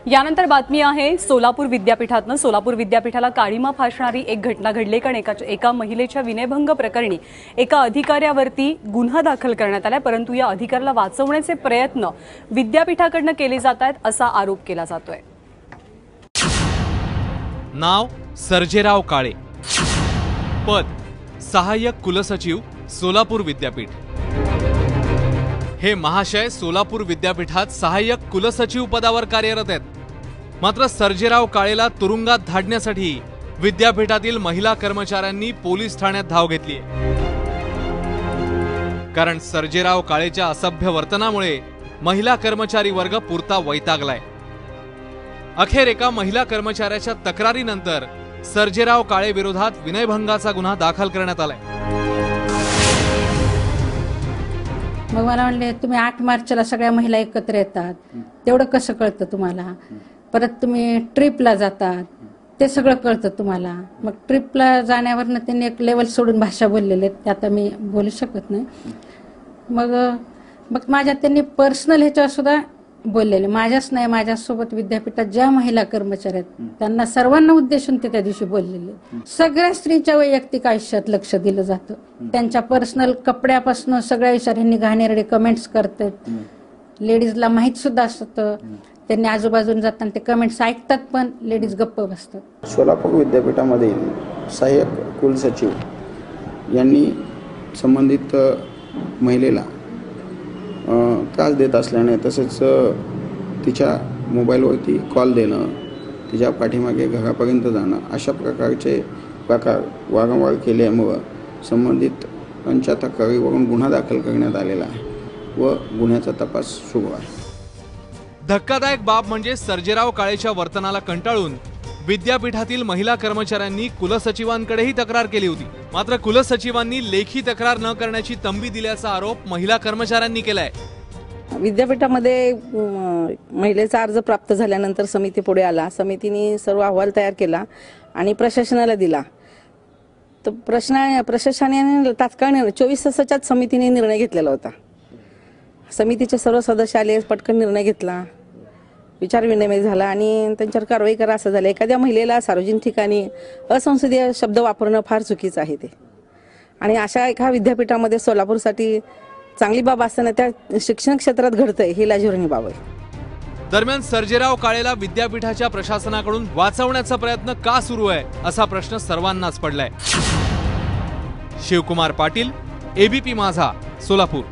यानंतर बातमी आहे सोलापूर विद्यापीठातनं। सोलापूर विद्यापीठाला काळीमा फासणारी एक घटना घडली, कारण एका महिलेच्या विनयभंग प्रकरणी एका अधिकाऱ्यावरती गुन्हा दाखल करण्यात आलाय, परंतु या अधिकाऱ्याला वाचवण्याचे प्रयत्न विद्यापीठाकडून केले जात आहेत असा आरोप केला जातोय। नाव सर्जेराव काळे, पद सहाय्यक कुलसचिव, सोलापूर विद्यापीठ। हे महाशय सोलापूर विद्यापीठात सहाय्यक कुलसचिव पदावर कार्यरत आहेत। मात्र सर्जेराव काळेला तुरुंगात धाडण्यासाठी विद्यापीठातील महिला कर्मचाऱ्यांनी पोलीस ठाण्यात धाव घेतली आहे, कारण सर्जेराव काळेच्या असभ्य वर्तनामुळे महिला कर्मचारी वर्ग पुरता वैतागलाय। अखेर एका महिला कर्मचाऱ्याच्या तक्रारीनंतर सर्जेराव काळे विरोधात विनयभंगाचा गुन्हा दाखल करण्यात आलाय। मग मला म्हणले, तुम्ही 8 मार्चला सगळ्या महिला एकत्र येतात, तेवढं कसं कळतं तुम्हाला? परत तुम्ही ट्रिपला जातात, ते सगळं कळतं तुम्हाला? मग ट्रिपला जाण्यावरनं त्यांनी एक लेवल सोडून भाषा बोललेले, ते आता मी बोलू शकत नाही। मग माझ्या त्यांनी पर्सनल ह्याच्यावर सुद्धा बोललेले, माझ्याच नाही, माझ्यासोबत विद्यापीठात ज्या महिला कर्मचारी आहेत त्यांना सर्वांना उद्देशून ते त्या दिवशी बोललेले। सगळ्या स्त्रीच्या वैयक्तिक आयुष्यात लक्ष दिलं जातं, त्यांच्या पर्सनल कपड्यापासून सगळ्या विषयांनी घाणेरडे कमेंट्स करतात। लेडीजला माहीत सुद्धा असतं, त्यांनी आजूबाजून जाताना ते कमेंट्स ऐकतात, पण लेडीज गप्प बसतात। सोलापूर विद्यापीठामधील सहाय्यक कुलसचिव यांनी संबंधित महिलेला त्रास देत असल्याने, तसेच तिच्या मोबाईलवरती कॉल देणं, तिच्या पाठीमागे घरापर्यंत जाणं, अशा प्रकारचे प्रकार वारंवार केल्यामुळं संबंधितांच्या तक्रारीवरून गुन्हा दाखल करण्यात आलेला आहे व गुन्ह्याचा तपास सुरू आहे। धक्कादायक बाब म्हणजे सर्जेराव काळेच्या वर्तनाला कंटाळून विद्यापीठातील महिला कर्मचाऱ्यांनी कुलसचिवांकडेही तक्रार केली होती। मात्र कुलसचिवांनी लेखी तक्रार न करण्याची तंबी दिल्याचा आरोप महिला कर्मचाऱ्यांनी केलाय। विद्यापीठामध्ये महिलेचा अर्ज प्राप्त झाल्यानंतर समिती पुढे आला, समितीने सर्व अहवाल तयार केला आणि प्रशासनाला दिला। तर प्रशासनाने तात्काळ 24 तासाच्या समितीने निर्णय घेतलेला होता। समितीचे सर्व सदस्य आले, पटकन निर्णय घेतला, विचार विनिमय झाला आणि त्यांच्यावर कारवाई करा असं झालं। एखाद्या महिलेला सार्वजनिक ठिकाणी असंसदीय शब्द वापरणं फार चुकीचं आहे ते, आणि अशा एका विद्यापीठामध्ये सोलापूरसाठी चांगली बाब असताना त्या शिक्षण क्षेत्रात घडतंय ही लाजिरवाणी बाब आहे। दरम्यान सर्जेराव काळेला विद्यापीठाच्या प्रशासनाकडून वाचवण्याचा प्रयत्न का सुरू आहे असा प्रश्न सर्वांनाच पडलाय। शिवकुमार पाटील, एबीपी माझा, सोलापूर।